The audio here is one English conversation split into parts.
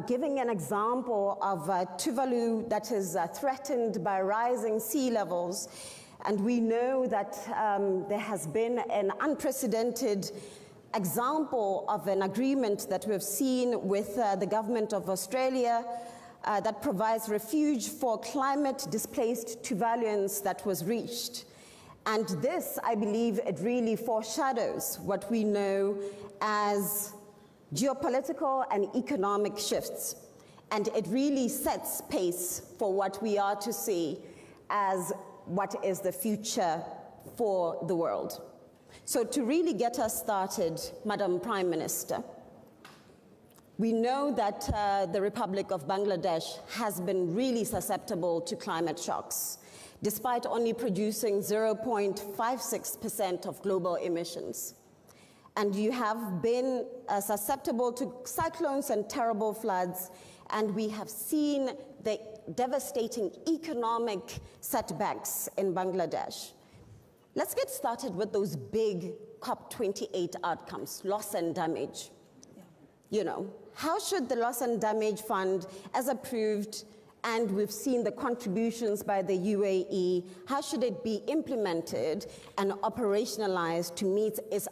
giving an example of Tuvalu that is threatened by rising sea levels. And we know that there has been an unprecedented example of an agreement that we've seen with the government of Australia that provides refuge for climate-displaced Tuvaluans that was reached. And this, I believe, it really foreshadows what we know as geopolitical and economic shifts. And it really sets pace for what we are to see as what is the future for the world. So to really get us started, Madam Prime Minister, we know that the Republic of Bangladesh has been really susceptible to climate shocks, despite only producing 0.56% of global emissions. And you have been susceptible to cyclones and terrible floods, and we have seen the devastating economic setbacks in Bangladesh. Let's get started with those big COP28 outcomes, loss and damage. You know, how should the loss and damage fund, as approved, and we've seen the contributions by the UAE, how should it be implemented and operationalized to meet its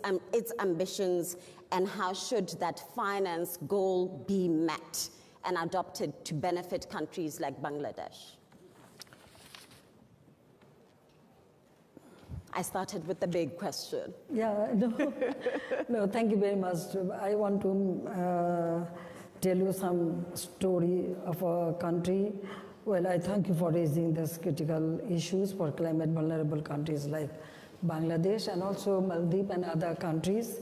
ambitions, and how should that finance goal be met and adopted to benefit countries like Bangladesh? I started with the big question. Yeah, no, thank you very much. I want to tell you some story of a country. Well, I thank you for raising these critical issues for climate vulnerable countries like Bangladesh and also Maldives and other countries,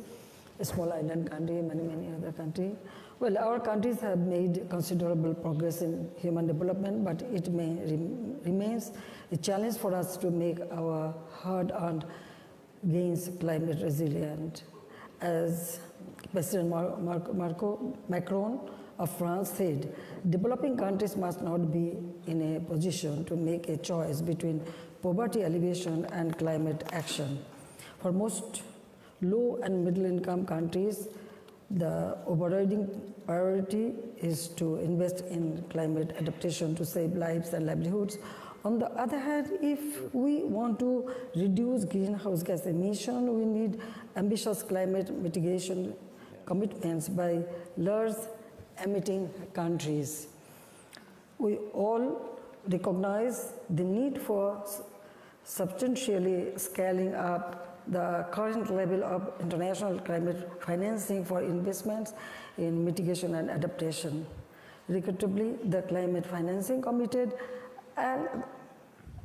a small island country, many other countries. Well, our countries have made considerable progress in human development, but it remains a challenge for us to make our hard-earned gains climate resilient. As President Macron of France said, developing countries must not be in a position to make a choice between poverty alleviation and climate action. For most low and middle income countries, the overriding priority is to invest in climate adaptation to save lives and livelihoods. On the other hand, if we want to reduce greenhouse gas emission, we need ambitious climate mitigation commitments by large emitting countries. We all recognize the need for substantially scaling up the current level of international climate financing for investments in mitigation and adaptation. Regrettably, the climate financing committed and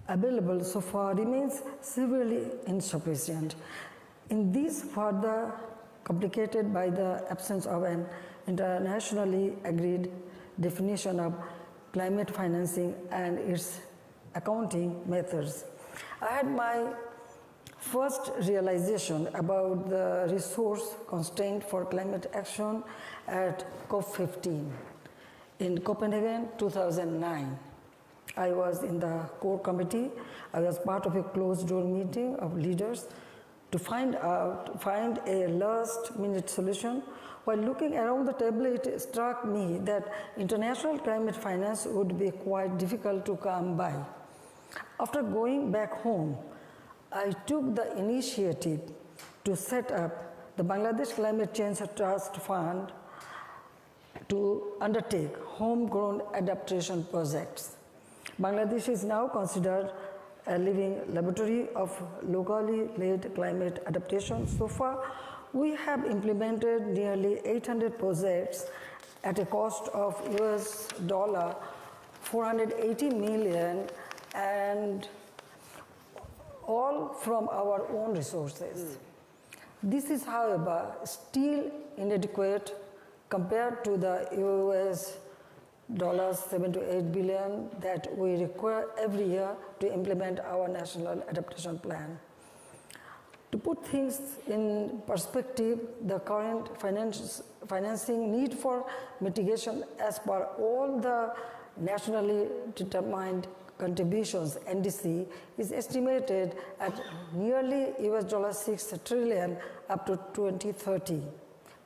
available so far remains severely insufficient. In this, further complicated by the absence of an internationally agreed definition of climate financing and its accounting methods. I had my first realization about the resource constraint for climate action at COP15 in Copenhagen, 2009. I was in the core committee. I was part of a closed-door meeting of leaders to find a last-minute solution. While looking around the table, it struck me that international climate finance would be quite difficult to come by. After going back home, I took the initiative to set up the Bangladesh Climate Change Trust Fund to undertake homegrown adaptation projects. Bangladesh is now considered a living laboratory of locally led climate adaptation. So far, we have implemented nearly 800 projects at a cost of US $480 million, and all from our own resources. This is, however, still inadequate compared to the US $7 to $8 billion that we require every year to implement our national adaptation plan. To put things in perspective, the current financing need for mitigation as per all the nationally determined contributions, NDC, is estimated at nearly US $6 trillion up to 2030.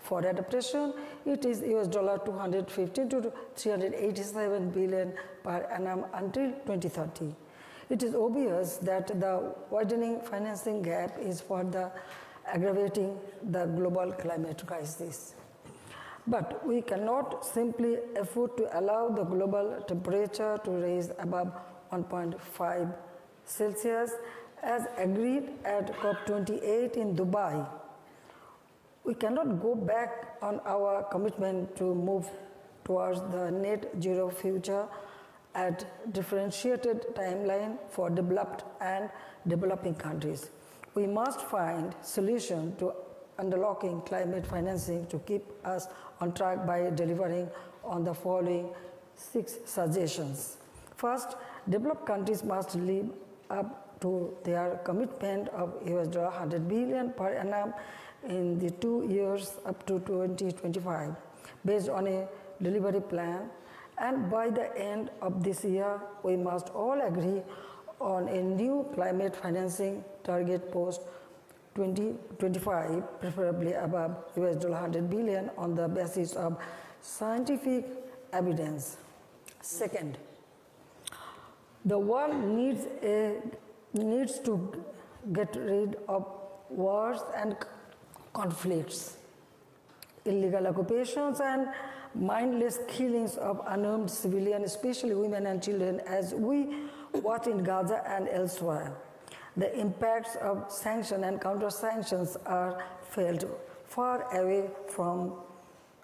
For adaptation, it is US $215 to 387 billion per annum until 2030. It is obvious that the widening financing gap is further aggravating the global climate crisis. But we cannot simply afford to allow the global temperature to rise above 1.5 Celsius as agreed at COP28 in Dubai. We cannot go back on our commitment to move towards the net zero future at differentiated timeline for developed and developing countries. We must find solutions to unlocking climate financing to keep us on track by delivering on the following 6 suggestions. First, developed countries must live up to their commitment of US $100 billion per annum in the 2 years up to 2025, based on a delivery plan. And by the end of this year, we must all agree on a new climate financing target post 2025, preferably above US $100 billion on the basis of scientific evidence. Second, the world needs to get rid of wars and conflicts, illegal occupations, and mindless killings of unarmed civilians, especially women and children, as we watch in Gaza and elsewhere. The impacts of sanctions and counter-sanctions are felt far away from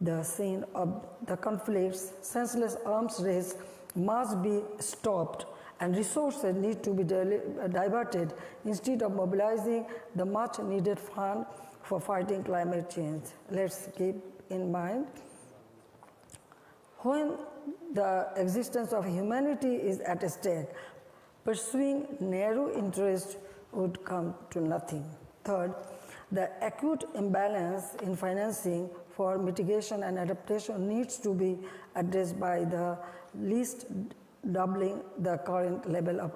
the scene of the conflicts. Senseless arms race must be stopped, and resources need to be diverted instead of mobilizing the much-needed fund for fighting climate change. Let's keep in mind, when the existence of humanity is at stake, pursuing narrow interests would come to nothing. Third, the acute imbalance in financing for mitigation and adaptation needs to be addressed by the least doubling the current level of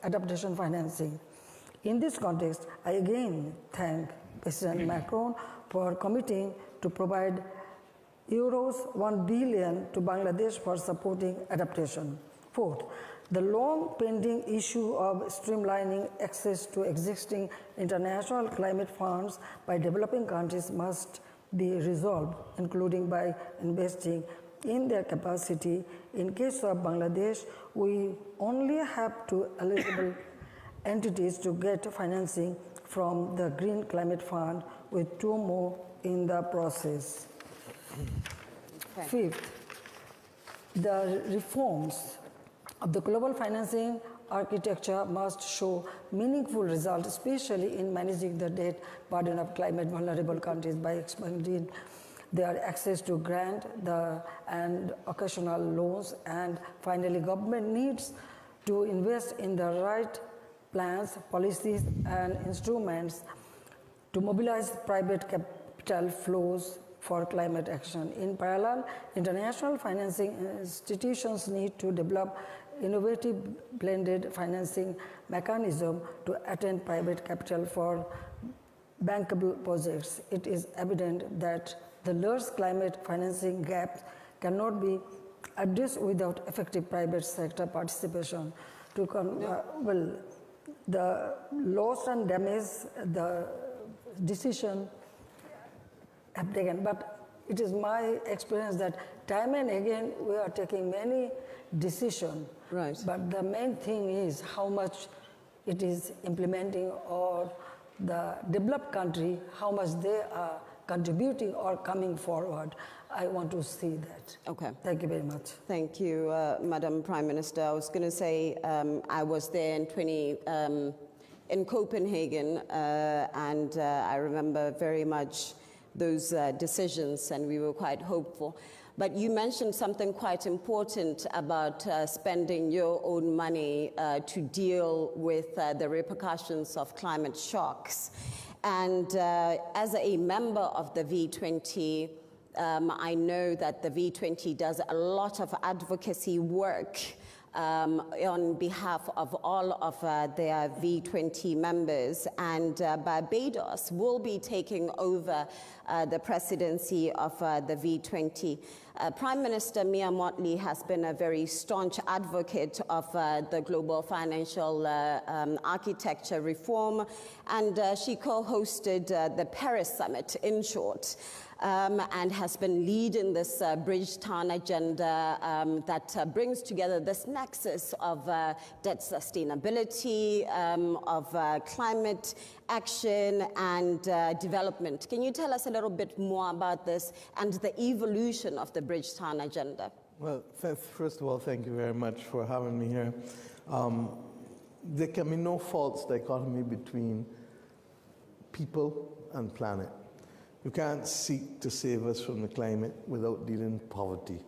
adaptation financing. In this context, I again thank President Macron for committing to provide euros 1 billion to Bangladesh for supporting adaptation. Fourth, the long-pending issue of streamlining access to existing international climate funds by developing countries must be resolved, including by investing in their capacity. In case of Bangladesh, we only have 2 eligible entities to get financing from the Green Climate Fund, with 2 more in the process. Okay. Fifth, the reforms of the global financing architecture must show meaningful results, especially in managing the debt burden of climate vulnerable countries by expanding their access to grant and occasional loans. And finally, government needs to invest in the right plans, policies, and instruments to mobilize private capital flows for climate action. In parallel, international financing institutions need to develop innovative blended financing mechanism to attend private capital for bankable projects. It is evident that the large climate financing gap cannot be addressed without effective private sector participation. The loss and damage, the decision have taken, but it is my experience that time and again we are taking many decisions. Right. But the main thing is how much it is implementing, or the developed country, how much they are contributing or coming forward. I want to see that. Okay. Thank you very much. Thank you, Madam Prime Minister. I was going to say I was there in Copenhagen, and I remember very much those decisions, and we were quite hopeful. But you mentioned something quite important about spending your own money to deal with the repercussions of climate shocks. And as a member of the V20, I know that the V20 does a lot of advocacy work on behalf of all of their V20 members, and Barbados will be taking over the presidency of the V20. Prime Minister Mia Mottley has been a very staunch advocate of the global financial architecture reform, and she co-hosted the Paris Summit, in short. And has been leading this Bridgetown agenda that brings together this nexus of debt sustainability, of climate action and development. Can you tell us a little bit more about this and the evolution of the Bridgetown agenda? Well, first of all, thank you very much for having me here. There can be no false dichotomy between people and planet. You can't seek to save us from the climate without dealing with poverty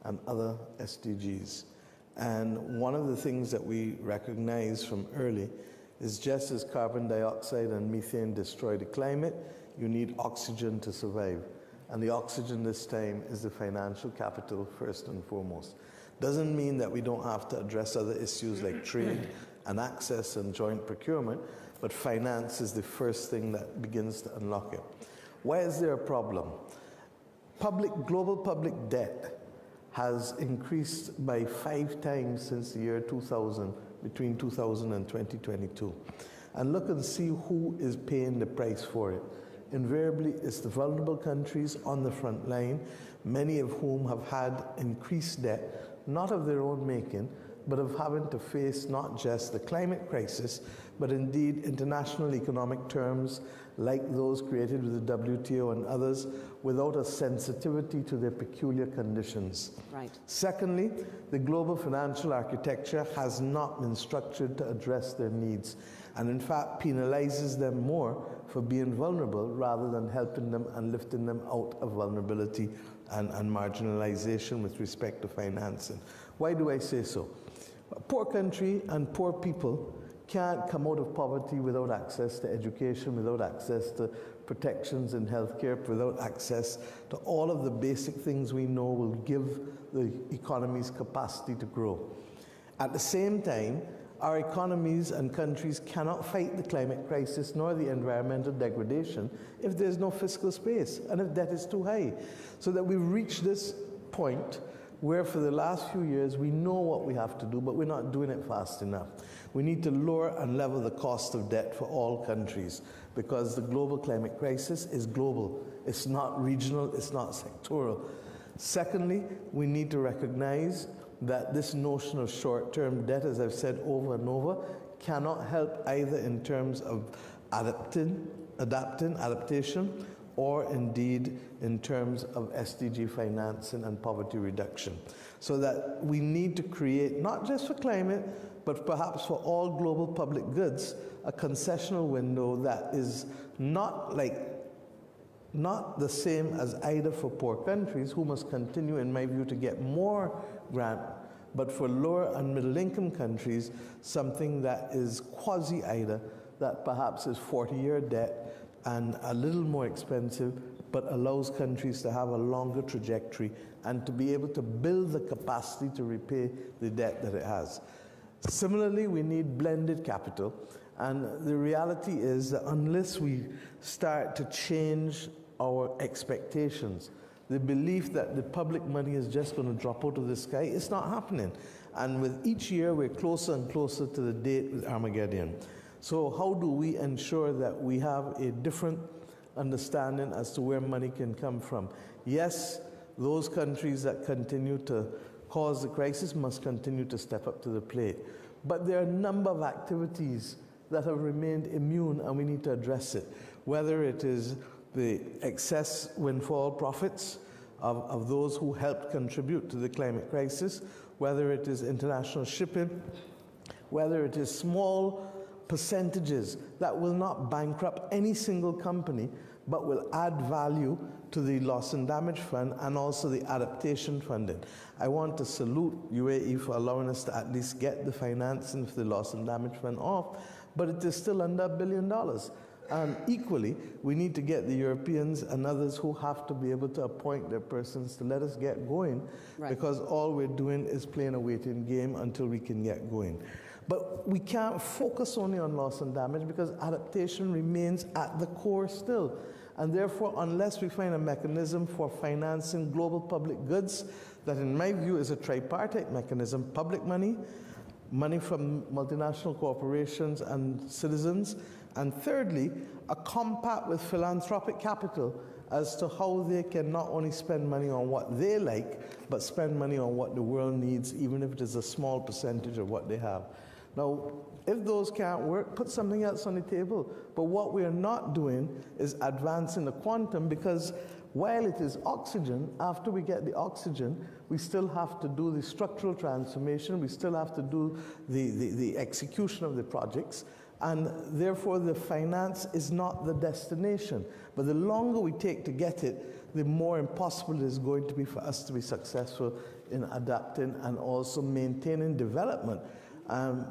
and other SDGs. And one of the things that we recognize from early is just as carbon dioxide and methane destroy the climate, you need oxygen to survive. And the oxygen this time is the financial capital first and foremost. Doesn't mean that we don't have to address other issues like trade and access and joint procurement, but finance is the first thing that begins to unlock it. Why is there a problem? Global public debt has increased by 5 times since the year 2000, between 2000 and 2022. And look and see who is paying the price for it. Invariably, it's the vulnerable countries on the front line, many of whom have had increased debt, not of their own making, but of having to face not just the climate crisis, but indeed international economic terms like those created with the WTO and others, without a sensitivity to their peculiar conditions. Right. Secondly, the global financial architecture has not been structured to address their needs, and in fact penalizes them more for being vulnerable rather than helping them and lifting them out of vulnerability and marginalization with respect to financing. Why do I say so? A poor country and poor people can't come out of poverty without access to education, without access to protections in healthcare, without access to all of the basic things we know will give the economy's capacity to grow. At the same time, our economies and countries cannot fight the climate crisis nor the environmental degradation if there's no fiscal space and if debt is too high. So that we've reached this point where for the last few years we know what we have to do, but we're not doing it fast enough. We need to lower and level the cost of debt for all countries because the global climate crisis is global. It's not regional, it's not sectoral. Secondly, we need to recognize that this notion of short-term debt, as I've said over and over, cannot help either in terms of adaptation, or indeed in terms of SDG financing and poverty reduction. So that we need to create, not just for climate, but perhaps for all global public goods, a concessional window that is not the same as either for poor countries, who must continue, in my view, to get more grant, but for lower and middle income countries, something that is quasi-IDA, that perhaps is 40-year debt and a little more expensive, but allows countries to have a longer trajectory and to be able to build the capacity to repay the debt that it has. Similarly, we need blended capital, and the reality is that unless we start to change our expectations, the belief that the public money is just going to drop out of the sky, it's not happening. And with each year, we're closer and closer to the date with Armageddon. So how do we ensure that we have a different understanding as to where money can come from? Yes, those countries that continue to cause the crisis must continue to step up to the plate. But there are a number of activities that have remained immune, and we need to address it. Whether it is the excess windfall profits of those who helped contribute to the climate crisis, whether it is international shipping, whether it is small percentages that will not bankrupt any single company, but will add value to the loss and damage fund and also the adaptation funding. I want to salute UAE for allowing us to at least get the financing for the loss and damage fund off, but it is still under $1 billion. And equally, we need to get the Europeans and others who have to be able to appoint their persons to let us get going, right, because all we're doing is playing a waiting game until we can get going. But we can't focus only on loss and damage because adaptation remains at the core still. And therefore, unless we find a mechanism for financing global public goods, that in my view is a tripartite mechanism, public money, money from multinational corporations and citizens, and thirdly, a compact with philanthropic capital as to how they can not only spend money on what they like, but spend money on what the world needs, even if it is a small percentage of what they have. Now, if those can't work, put something else on the table. But what we are not doing is advancing the quantum, because while it is oxygen, after we get the oxygen, we still have to do the structural transformation, we still have to do the execution of the projects, and therefore the finance is not the destination. But the longer we take to get it, the more impossible it is going to be for us to be successful in adapting and also maintaining development.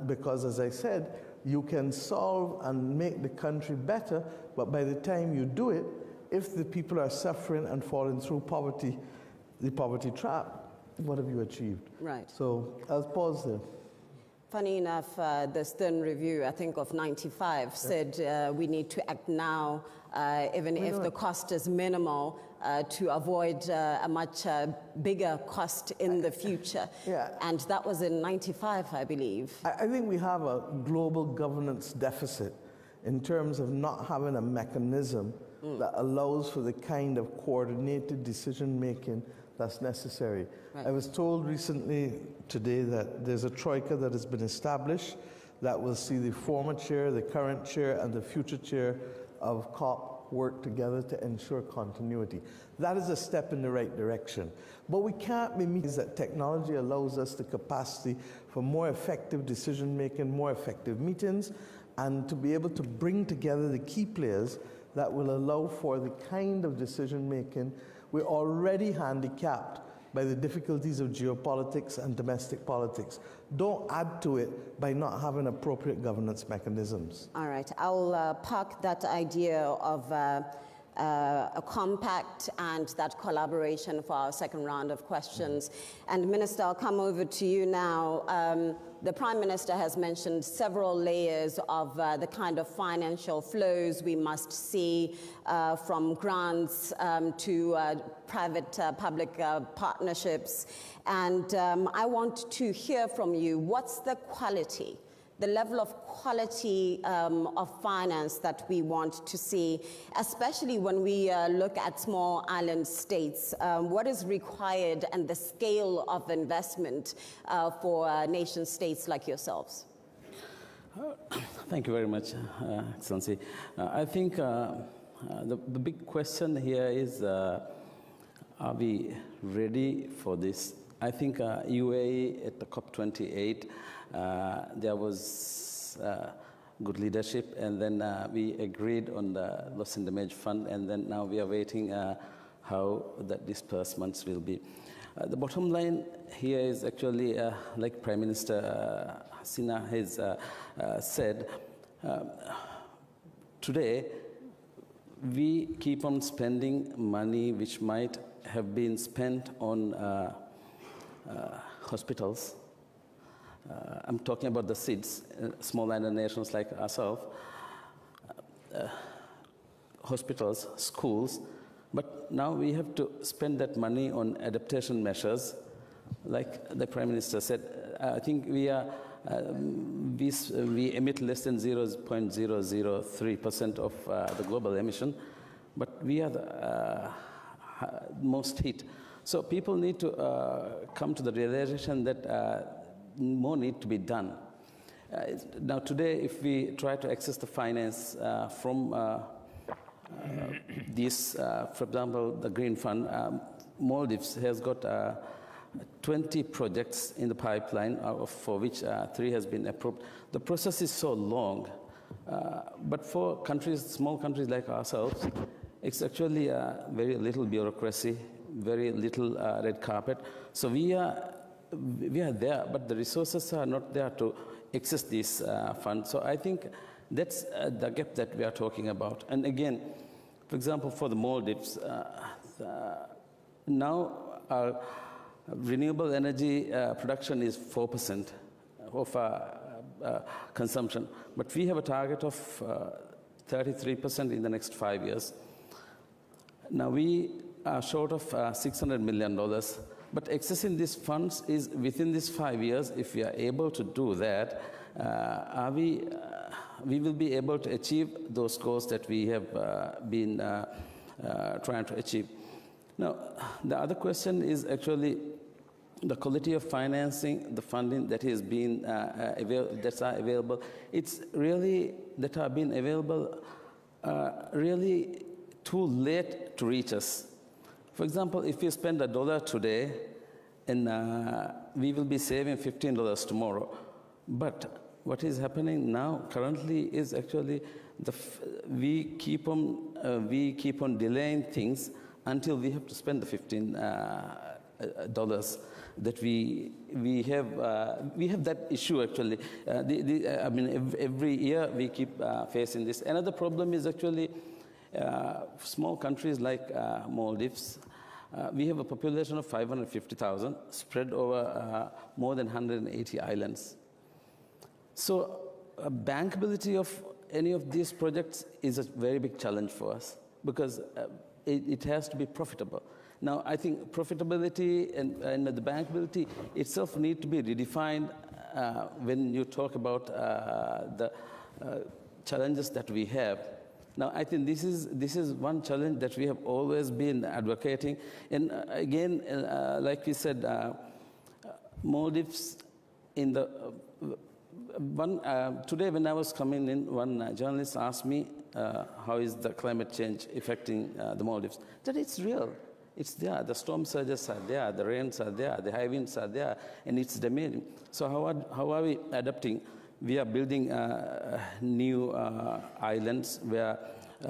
Because as I said, you can solve and make the country better, but by the time you do it, if the people are suffering and falling through poverty, the poverty trap, what have you achieved? Right. So I'll pause there. Funny enough, the Stern Review, I think of 95, said we need to act now, even if the cost is minimal, to avoid a much bigger cost in the future. Yeah. And that was in 95, I believe. I think we have a global governance deficit in terms of not having a mechanism that allows for the kind of coordinated decision-making that's necessary. Right. I was told recently today that there's a troika that has been established that will see the former chair, the current chair, and the future chair of COP work together to ensure continuity. That is a step in the right direction. But we can't be means that technology allows us the capacity for more effective decision-making, more effective meetings, and to be able to bring together the key players that will allow for the kind of decision-making. We're already handicapped by the difficulties of geopolitics and domestic politics. Don't add to it by not having appropriate governance mechanisms. All right, I'll park that idea of a compact and that collaboration for our second round of questions. And Minister, I'll come over to you now. The Prime Minister has mentioned several layers of the kind of financial flows we must see from grants to private-public partnerships. And I want to hear from you, what's the quality, the level of quality of finance that we want to see, especially when we look at small island states? What is required and the scale of investment for nation states like yourselves? Thank you very much, Excellency. I think the big question here is, are we ready for this? I think UAE at the COP28, there was good leadership, and then we agreed on the loss and damage fund, and then now we are waiting how the disbursements will be. The bottom line here is actually, like Prime Minister Hasina has said, today we keep on spending money which might have been spent on hospitals. I'm talking about the SIDS, small island nations like ourselves, hospitals, schools, but now we have to spend that money on adaptation measures. Like the Prime Minister said, I think we are, we emit less than 0.003% of the global emission, but we are the most hit. So people need to come to the realization that more need to be done. Now today, if we try to access the finance from this, for example, the Green Fund, Maldives has got 20 projects in the pipeline, for which 3 has been approved. The process is so long, but for countries, small countries like ourselves, it's actually very little bureaucracy, very little red carpet. So we are there, but the resources are not there to access this fund. So I think that's the gap that we are talking about. And again, for example, for the Maldives, now our renewable energy production is 4% of consumption, but we have a target of 33% in the next 5 years. Now we are short of $600 million, but accessing these funds is within these 5 years. If we are able to do that, we will be able to achieve those goals that we have been trying to achieve. Now, the other question is actually the quality of financing, the funding that is being that's available. It's really that are being available really too late to reach us. For example, if we spend $1 today, and we will be saving $15 tomorrow. But what is happening now currently is actually we keep on delaying things until we have to spend the $15 that we have that issue actually. I mean, every year we keep facing this. Another problem is actually small countries like Maldives. We have a population of 550,000 spread over more than 180 islands. So bankability of any of these projects is a very big challenge for us because it has to be profitable. Now, I think profitability and the bankability itself need to be redefined when you talk about the challenges that we have. Now, I think this is one challenge that we have always been advocating. And again, like we said, Maldives in the today when I was coming in, one journalist asked me how is the climate change affecting the Maldives. That it's real. It's there. The storm surges are there. The rains are there. The high winds are there, and it's damaging. So how are we adapting? We are building new islands where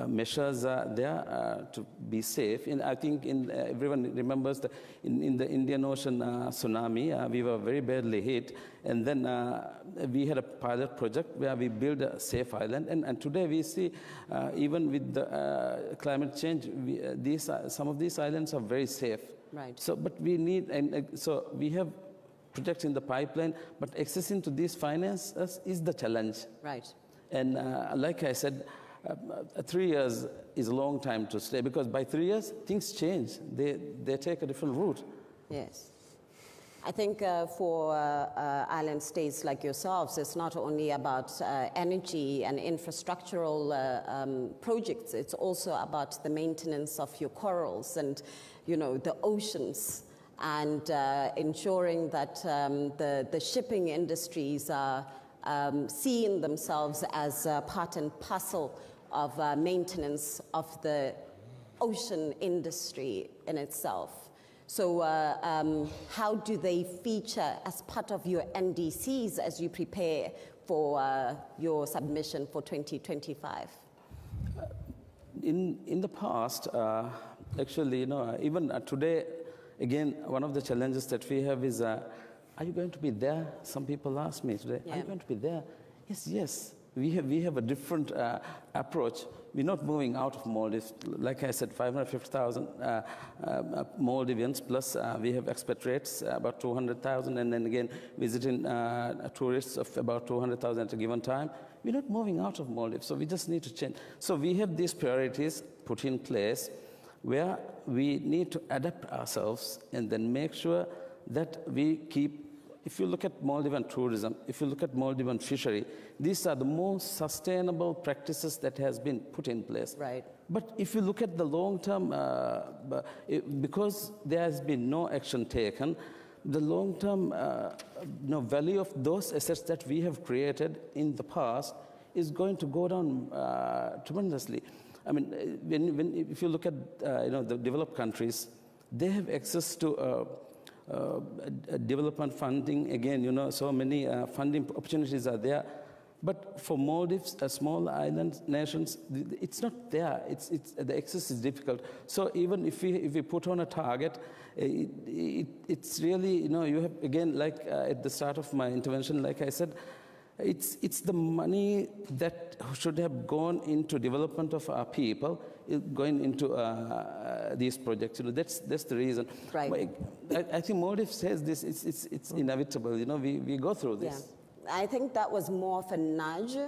measures are there to be safe. And I think everyone remembers in the Indian Ocean tsunami, we were very badly hit. And then we had a pilot project where we built a safe island. And today we see, even with the climate change, some of these islands are very safe. Right. So, but we need, so we have projects in the pipeline, but accessing to these finances is the challenge. Right. And like I said, 3 years is a long time to stay because by 3 years, things change. They take a different route. Yes. I think for island states like yourselves, it's not only about energy and infrastructural projects, it's also about the maintenance of your corals and, the oceans, and ensuring that the shipping industries are seeing themselves as part and parcel of maintenance of the ocean industry in itself. So how do they feature as part of your NDCs as you prepare for your submission for 2025? In the past, actually, even today, again, one of the challenges that we have is, are you going to be there? Some people ask me today, Are you going to be there? Yes. We have a different approach. We're not moving out of Maldives. Like I said, 550,000 Maldivians, plus we have expatriates, about 200,000, and then again, visiting tourists of about 200,000 at a given time. We're not moving out of Maldives, so we just need to change. So we have these priorities put in place where we need to adapt ourselves and then make sure that we keep. If you look at Maldivian tourism, if you look at Maldivian fishery, these are the most sustainable practices that has been put in place. Right. But if you look at the long term, because there has been no action taken, the long term value of those assets that we have created in the past is going to go down tremendously. I mean, if you look at the developed countries, they have access to development funding. Again, so many funding opportunities are there. But for Maldives, a small island nations, it's not there. The access is difficult. So even if we put on a target, it's really, you have, again, like at the start of my intervention, like I said, it's the money that should have gone into development of our people going into these projects. That's the reason. Right. I think Maldives says this. It's inevitable. We go through this. Yeah. I think that was more of a nudge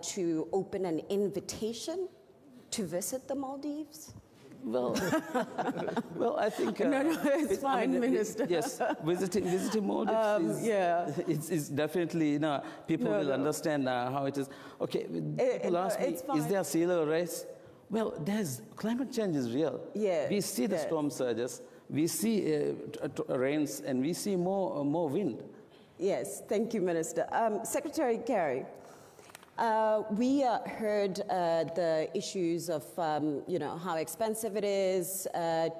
to open an invitation to visit the Maldives. Well, well, I think... No, it's fine, Minister. Yes, visiting mode is definitely, people will understand how it is. Okay, people ask me, is there sea level rise? Well, climate change is real. Yeah. We see the storm surges, we see rains, and we see more wind. Yes, thank you, Minister. Secretary Carey, we heard the issues of, how expensive it is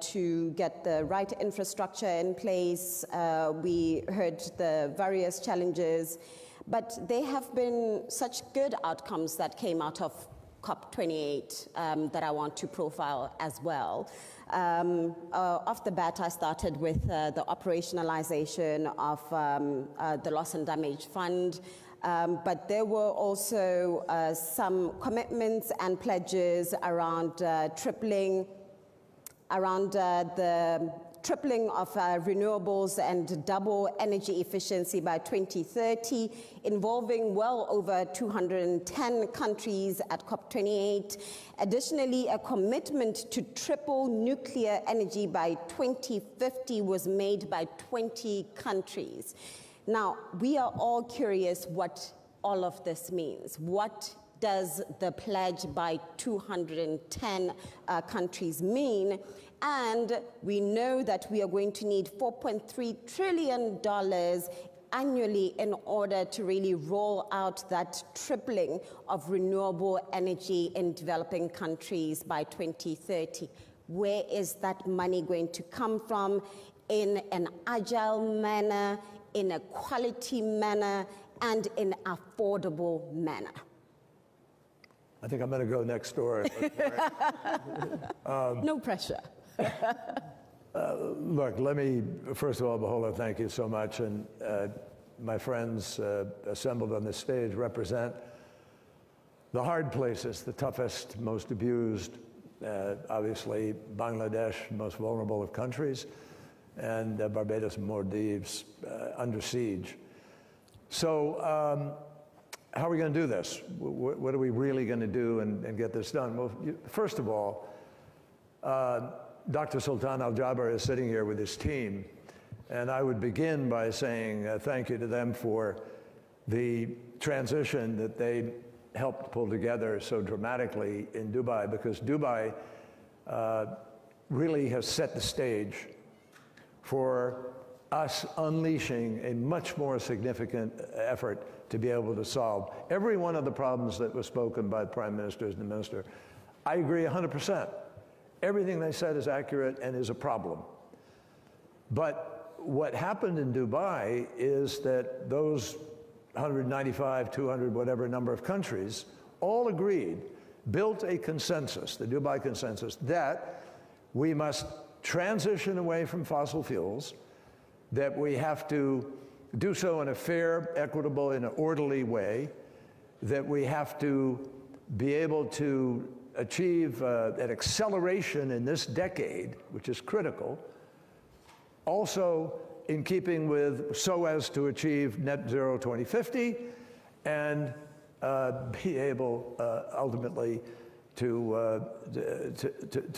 to get the right infrastructure in place. We heard the various challenges, but there have been such good outcomes that came out of COP28 that I want to profile as well. Off the bat, I started with the operationalization of the Loss and Damage Fund, but there were also some commitments and pledges around the tripling of renewables and double energy efficiency by 2030, involving well over 210 countries at COP28. Additionally, a commitment to triple nuclear energy by 2050 was made by 20 countries. Now, we are all curious what all of this means. What does the pledge by 210 countries mean? And we know that we are going to need $4.3 trillion annually in order to really roll out that tripling of renewable energy in developing countries by 2030. Where is that money going to come from in an agile manner, in a quality manner, and in an affordable manner? I think I'm going to go next door. No pressure. Look, let me, first of all, Buhola, thank you so much. And my friends assembled on this stage represent the hard places, the toughest, most abused, obviously Bangladesh, most vulnerable of countries, and Barbados and Maldives under siege. So how are we going to do this? What are we really going to do and get this done? Well, first of all, Dr. Sultan Al Jaber is sitting here with his team, and I would begin by saying thank you to them for the transition that they helped pull together so dramatically in Dubai, because Dubai really has set the stage for us unleashing a much more significant effort to be able to solve every one of the problems that was spoken by the Prime Minister and the Minister. I agree 100%. Everything they said is accurate and is a problem. But what happened in Dubai is that those 195, 200, whatever number of countries all agreed, built a consensus, the Dubai Consensus, that we must transition away from fossil fuels, that we have to do so in a fair, equitable, and orderly way, that we have to be able to achieve an acceleration in this decade, which is critical, also in keeping with so as to achieve net zero 2050 and be able ultimately to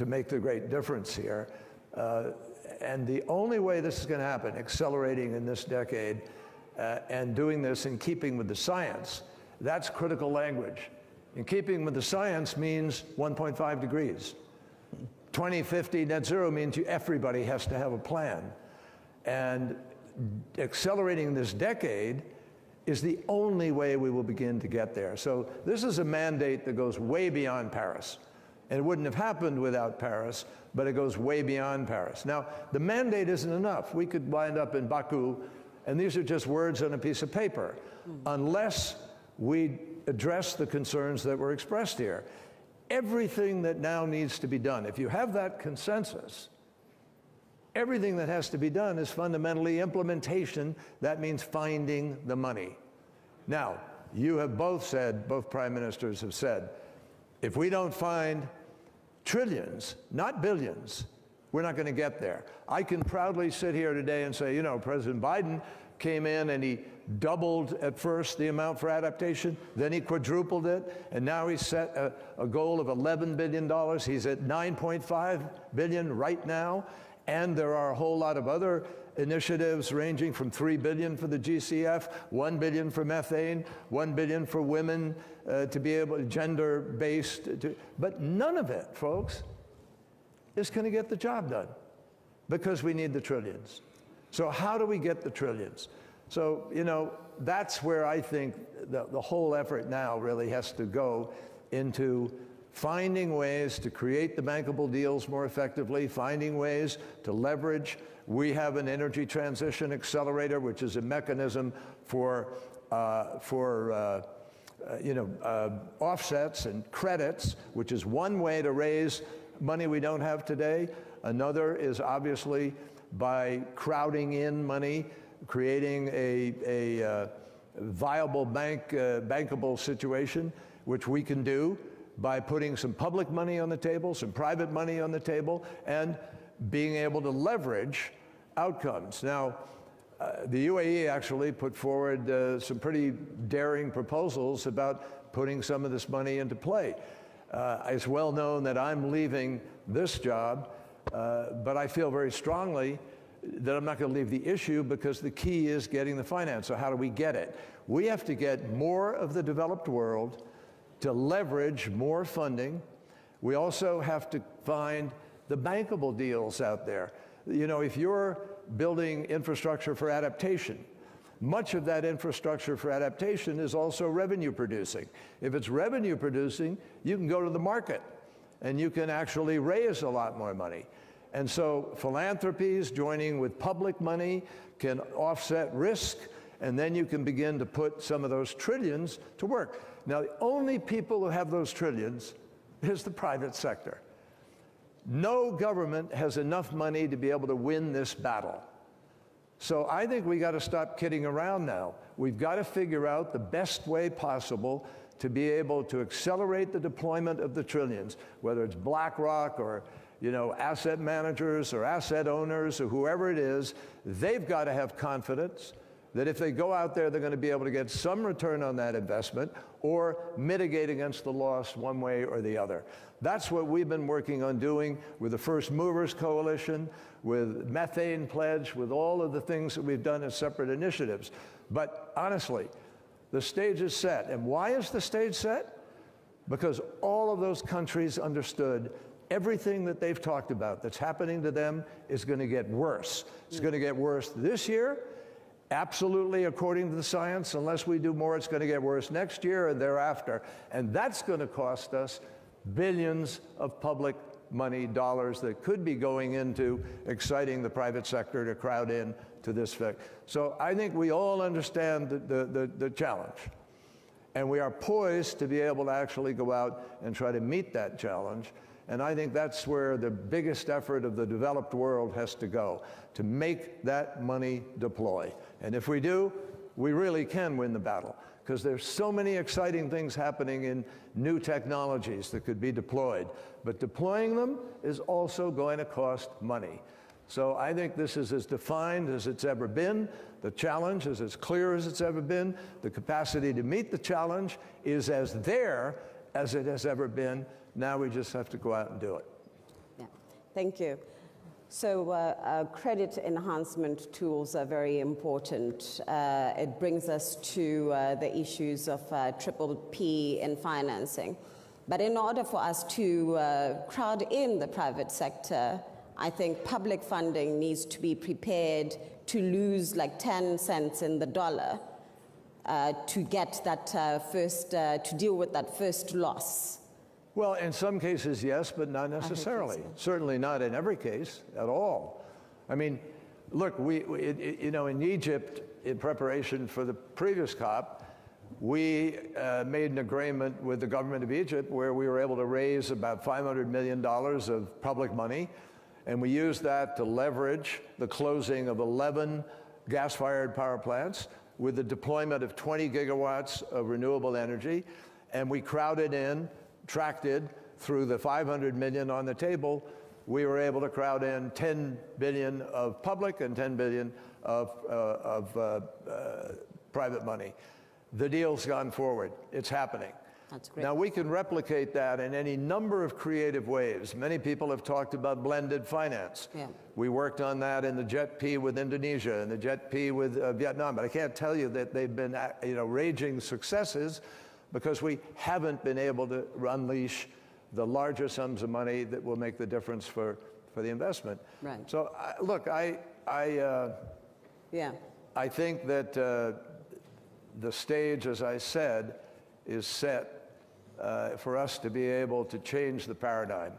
make the great difference here. And the only way this is going to happen, accelerating in this decade and doing this in keeping with the science, that's critical language. In keeping with the science means 1.5 degrees. 2050 net zero means everybody has to have a plan. And accelerating this decade is the only way we will begin to get there. So this is a mandate that goes way beyond Paris. And it wouldn't have happened without Paris, but it goes way beyond Paris. Now, the mandate isn't enough. We could wind up in Baku, and these are just words on a piece of paper, unless we address the concerns that were expressed here. Everything that now needs to be done, if you have that consensus, everything that has to be done is fundamentally implementation. That means finding the money. Now, you have both said, both prime ministers have said, if we don't find trillions, not billions, we're not going to get there. I can proudly sit here today and say, you know, President Biden came in and he doubled at first the amount for adaptation, then he quadrupled it, and now he's set a goal of $11 billion. He's at $9.5 billion right now, and there are a whole lot of other initiatives ranging from $3 billion for the GCF, $1 billion for methane, $1 billion for women to be able, gender-based, but none of it, folks, is going to get the job done because we need the trillions. So how do we get the trillions? So, you know, that's where I think the whole effort now really has to go into finding ways to create the bankable deals more effectively, finding ways to leverage. We have an energy transition accelerator, which is a mechanism for offsets and credits, which is one way to raise money we don't have today. Another is obviously by crowding in money, creating a viable bankable situation, which we can do by putting some public money on the table, some private money on the table, and being able to leverage outcomes. Now, the UAE actually put forward some pretty daring proposals about putting some of this money into play. It's well known that I'm leaving this job, but I feel very strongly that I'm not going to leave the issue because the key is getting the finance. So how do we get it? We have to get more of the developed world to leverage more funding. We also have to find the bankable deals out there. You know, if you're building infrastructure for adaptation, much of that infrastructure for adaptation is also revenue producing. If it's revenue producing, you can go to the market and you can actually raise a lot more money. And so philanthropies joining with public money can offset risk, and then you can begin to put some of those trillions to work. Now, the only people who have those trillions is the private sector. No government has enough money to be able to win this battle. So I think we got to stop kidding around now. We've got to figure out the best way possible to be able to accelerate the deployment of the trillions, whether it's BlackRock or asset managers or asset owners or whoever it is. They've got to have confidence that if they go out there, they're going to be able to get some return on that investment or mitigate against the loss one way or the other. That's what we've been working on doing with the First Movers Coalition, with Methane Pledge, with all of the things that we've done as separate initiatives. But honestly, the stage is set. And why is the stage set? Because all of those countries understood everything that they've talked about that's happening to them is going to get worse. It's going to get worse this year. Absolutely, according to the science, unless we do more, it's going to get worse next year and thereafter. And that's going to cost us billions of public money, dollars that could be going into exciting the private sector to crowd in to this fact. So I think we all understand the challenge. And we are poised to be able to actually go out and try to meet that challenge. And I think that's where the biggest effort of the developed world has to go, to make that money deploy. And if we do, we really can win the battle, because there's so many exciting things happening in new technologies that could be deployed. But deploying them is also going to cost money. So I think this is as defined as it's ever been. The challenge is as clear as it's ever been. The capacity to meet the challenge is as there as it has ever been. Now we just have to go out and do it. Yeah, thank you. So credit enhancement tools are very important. It brings us to the issues of triple P in financing. But in order for us to crowd in the private sector, I think public funding needs to be prepared to lose like 10 cents in the dollar to get that to deal with that first loss. Well, in some cases, yes, but not necessarily. Certainly not in every case at all. I mean, look, in Egypt, in preparation for the previous COP, we made an agreement with the government of Egypt where we were able to raise about $500 million of public money, and we used that to leverage the closing of 11 gas-fired power plants with the deployment of 20 gigawatts of renewable energy, and we crowded in, tracted through the $500 million on the table, we were able to crowd in $10 billion of public and $10 billion of private money. The deal's gone forward. It's happening. That's great. Now, we can replicate that in any number of creative ways. Many people have talked about blended finance. Yeah. We worked on that in the JET-P with Indonesia and the JET-P with Vietnam, but I can't tell you that they've been raging successes because we haven't been able to unleash the larger sums of money that will make the difference for the investment. Right. So, look, I think that the stage, as I said, is set for us to be able to change the paradigm.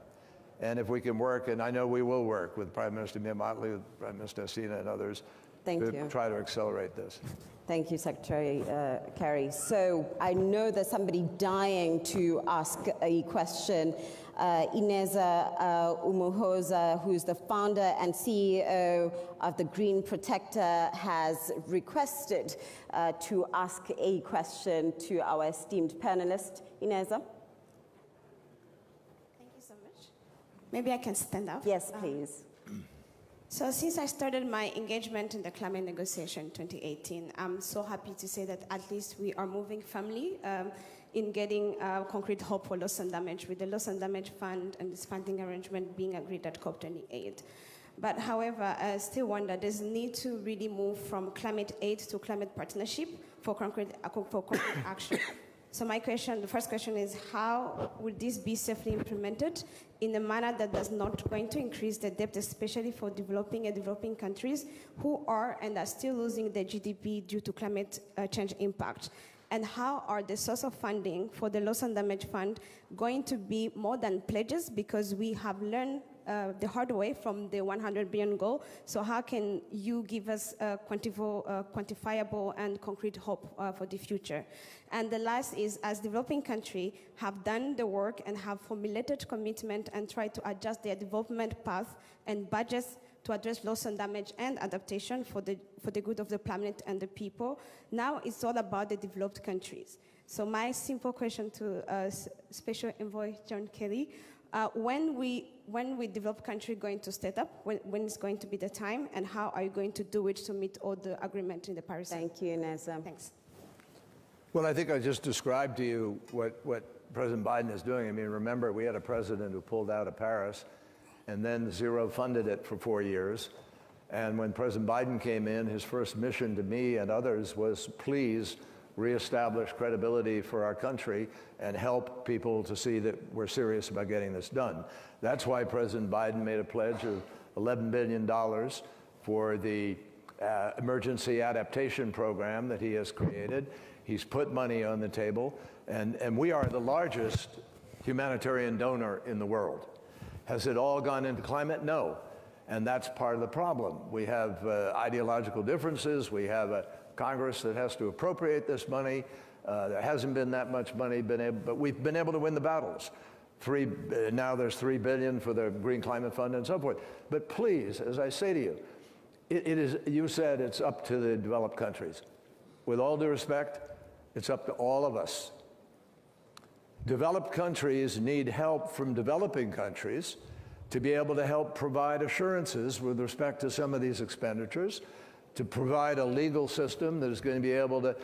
And if we can work, and I know we will work with Prime Minister Mia Mottley, with Prime Minister Hasina and others, to try to accelerate this. Thank you, Secretary Kerry. So I know there's somebody dying to ask a question. Ineza Umuhoza, who's the founder and CEO of the Green Protector, has requested to ask a question to our esteemed panelist. Ineza? Thank you so much. Maybe I can stand up. Yes, please. So since I started my engagement in the climate negotiation in 2018, I'm so happy to say that at least we are moving firmly in getting concrete hope for loss and damage, with the loss and damage fund and this funding arrangement being agreed at COP28. But however, I still wonder, there's a need to really move from climate aid to climate partnership for concrete action. So my question, the first question is, how will this be safely implemented in a manner that does not going to increase the debt, especially for developing countries who are and are still losing their GDP due to climate change impact? And how are the source of funding for the loss and damage fund going to be more than pledges, because we have learned the hard way from the 100 billion goal? So how can you give us quantifiable and concrete hope for the future? And the last is, as developing countries have done the work and have formulated commitment and tried to adjust their development path and budgets to address loss and damage and adaptation for the good of the planet and the people, now it's all about the developed countries. So my simple question to Special Envoy John Kelly, when we develop country going to step up, when is going to be the time, and how are you going to do it to meet all the agreement in the Paris? Thank you, Ineza. Thanks. Well, I think I just described to you what President Biden is doing. I mean, remember, we had a president who pulled out of Paris and then zero funded it for 4 years. And when President Biden came in, his first mission to me and others was, please reestablish credibility for our country and help people to see that we're serious about getting this done. That's why President Biden made a pledge of $11 billion for the emergency adaptation program that he has created. He's put money on the table, and we are the largest humanitarian donor in the world. Has it all gone into climate? No. And that's part of the problem. We have ideological differences. We have a Congress that has to appropriate this money. There hasn't been that much money but we've been able to win the battles. Now there's $3 billion for the Green Climate Fund and so forth. But please, as I say to you, you said it's up to the developed countries. With all due respect, it's up to all of us. Developed countries need help from developing countries to be able to help provide assurances with respect to some of these expenditures, to provide a legal system that is going to be able to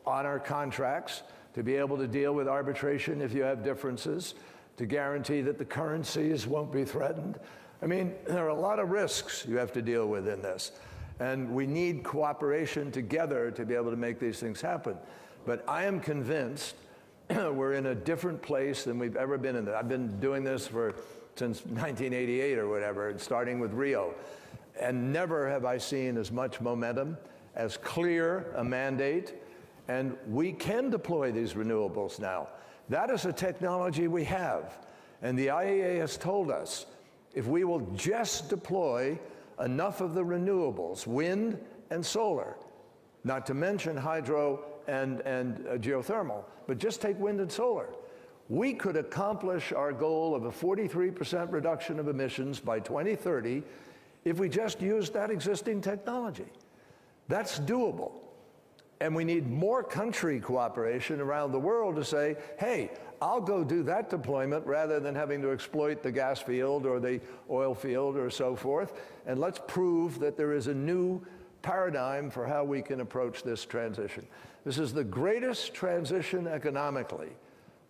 honor contracts, to be able to deal with arbitration if you have differences, to guarantee that the currencies won't be threatened. I mean, there are a lot of risks you have to deal with in this. And we need cooperation together to be able to make these things happen. But I am convinced we're in a different place than we've ever been in. I've been doing this since 1988 or whatever, and starting with Rio. And never have I seen as much momentum, as clear a mandate, and we can deploy these renewables now. That is a technology we have. And the IEA has told us, if we will just deploy enough of the renewables, wind and solar, not to mention hydro and geothermal, but just take wind and solar, we could accomplish our goal of a 43% reduction of emissions by 2030 if we just used that existing technology. That's doable. And we need more country cooperation around the world to say, hey, I'll go do that deployment rather than having to exploit the gas field or the oil field or so forth. And let's prove that there is a new paradigm for how we can approach this transition. This is the greatest transition economically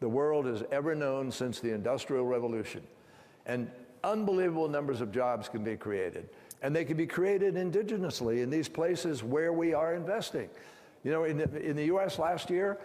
the world has ever known since the Industrial Revolution. And unbelievable numbers of jobs can be created. And they can be created indigenously in these places where we are investing. You know, in the US last year,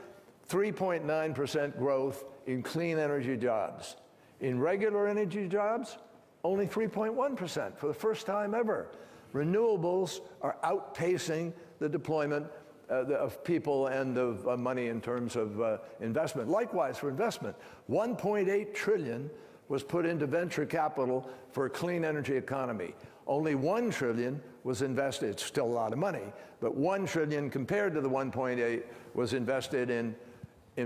3.9% growth in clean energy jobs. In regular energy jobs, only 3.1% for the first time ever. Renewables are outpacing the deployment of people and of money in terms of investment. Likewise, for investment, 1.8 trillion was put into venture capital for a clean energy economy. Only 1 trillion was invested, it's still a lot of money, but 1 trillion compared to the 1.8 was invested in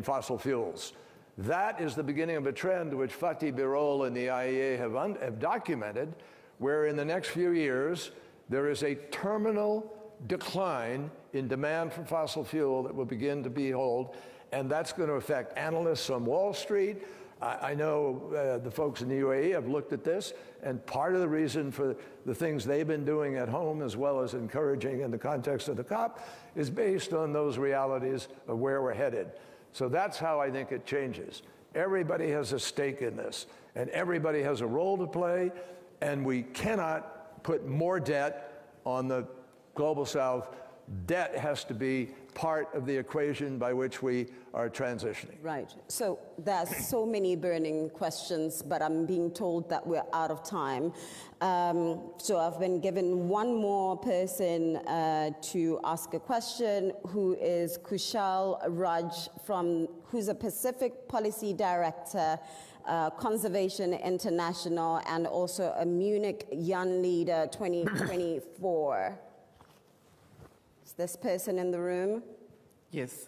fossil fuels. That is the beginning of a trend which Fatih Birol and the IEA have documented, where in the next few years, there is a terminal decline in demand for fossil fuel that will begin to behold, and that's going to affect analysts on Wall Street. I know the folks in the UAE have looked at this, and part of the reason for the things they've been doing at home, as well as encouraging in the context of the COP, is based on those realities of where we're headed. So that's how I think it changes. Everybody has a stake in this, and everybody has a role to play, and we cannot put more debt on the Global South. Debt has to be part of the equation by which we are transitioning. Right. So there's so many burning questions, but I'm being told that we're out of time. So I've been given one more person to ask a question, who is Kushal Raj, who's a Pacific Policy Director, Conservation International, and also a Munich Young Leader 2024. Is this person in the room? Yes,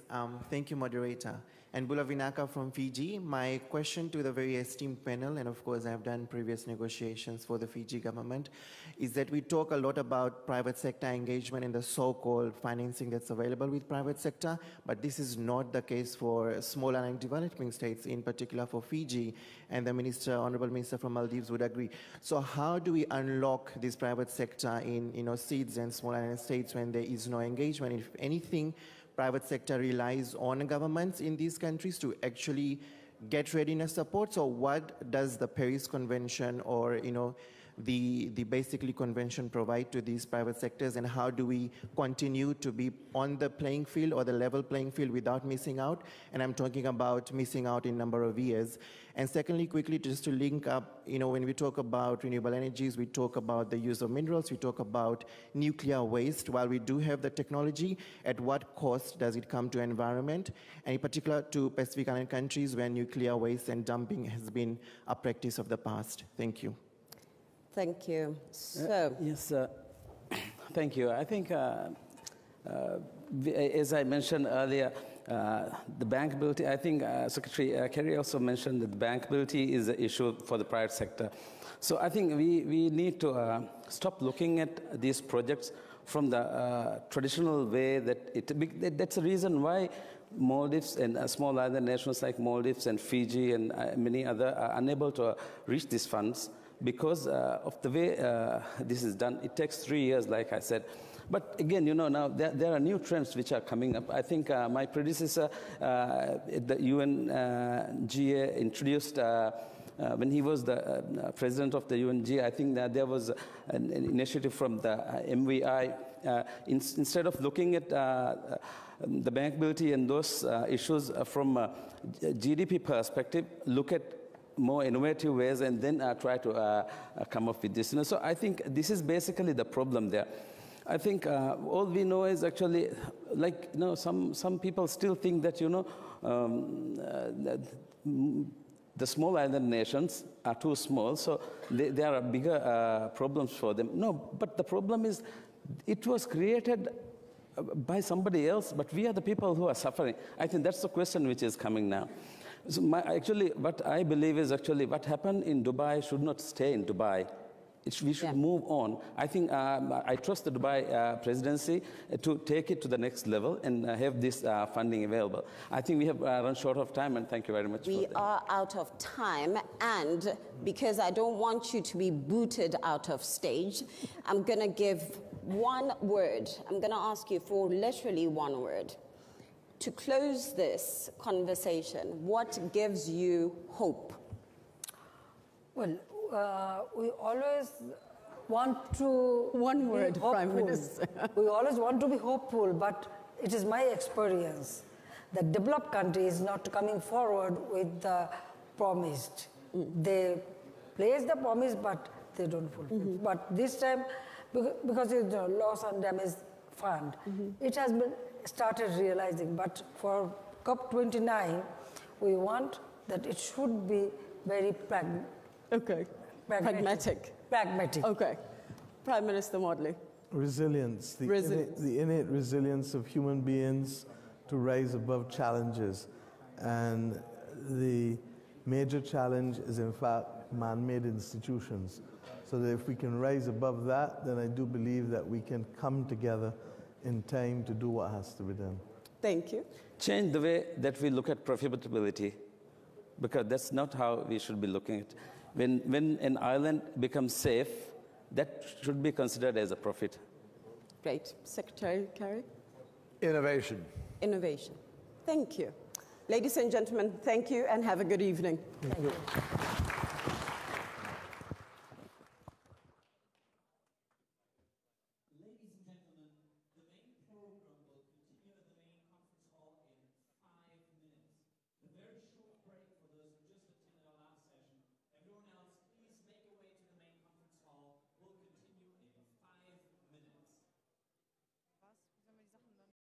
thank you, moderator. And Bula Vinaka from Fiji. My question to the very esteemed panel, and of course I have done previous negotiations for the Fiji government, is that we talk a lot about private sector engagement and the so-called financing that's available with private sector, but this is not the case for smaller and developing states, in particular for Fiji, and the Honorable Minister from Maldives would agree. So how do we unlock this private sector in seeds and small island states when there is no engagement? If anything, private sector relies on governments in these countries to actually get readiness support. So what does the Paris Convention or the basically convention provide to these private sectors, and how do we continue to be on the playing field or the level playing field without missing out? And I'm talking about missing out in a number of years. And secondly, quickly, just to link up, when we talk about renewable energies, we talk about the use of minerals, we talk about nuclear waste. While we do have the technology, at what cost does it come to environment? And in particular to Pacific Island countries where nuclear waste and dumping has been a practice of the past. Thank you. Thank you. So, yes, thank you. I think, as I mentioned earlier, the bankability, I think Secretary Kerry also mentioned that the bankability is an issue for the private sector. So I think we need to stop looking at these projects from the traditional way that's the reason why Maldives and small island nations like Maldives and Fiji and many other are unable to reach these funds, because of the way this is done. It takes 3 years, like I said. But again, now there are new trends which are coming up. I think my predecessor at the UNGA introduced, when he was the president of the UNGA, I think that there was an initiative from the MVI. Instead of looking at the bankability and those issues from a GDP perspective, look at more innovative ways and then try to come up with this. So I think this is basically the problem there. I think all we know is actually, some people still think that, the small island nations are too small, so there are bigger problems for them. No, but the problem is it was created by somebody else, but we are the people who are suffering. I think that's the question which is coming now. So what I believe is actually what happened in Dubai should not stay in Dubai. We should move on. I think I trust the Dubai presidency to take it to the next level and have this funding available. I think we have run short of time, and thank you very much. We are out of time, and because I don't want you to be booted out of stage, I'm going to give one word. I'm going to ask you for literally one word. To close this conversation, what gives you hope? Well, we always want to One word, be hopeful. Prime Minister. We always want to be hopeful, but it is my experience that developed countries not coming forward with the promised. They place the promise, but they don't fulfill. But this time, because it's a loss and damage fund, it has been started realizing. But for COP29, we want that it should be very pragmatic. Okay. Prime Minister Modley. Resilience, the innate resilience of human beings to rise above challenges. And the major challenge is, in fact, man-made institutions. So that if we can rise above that, then I do believe that we can come together in time to do what has to be done. Thank you. Change the way that we look at profitability, because that's not how we should be looking at it. When an island becomes safe, that should be considered as a profit. Great. Secretary Kerry? Innovation. Innovation. Thank you. Ladies and gentlemen, thank you and have a good evening. Thank you.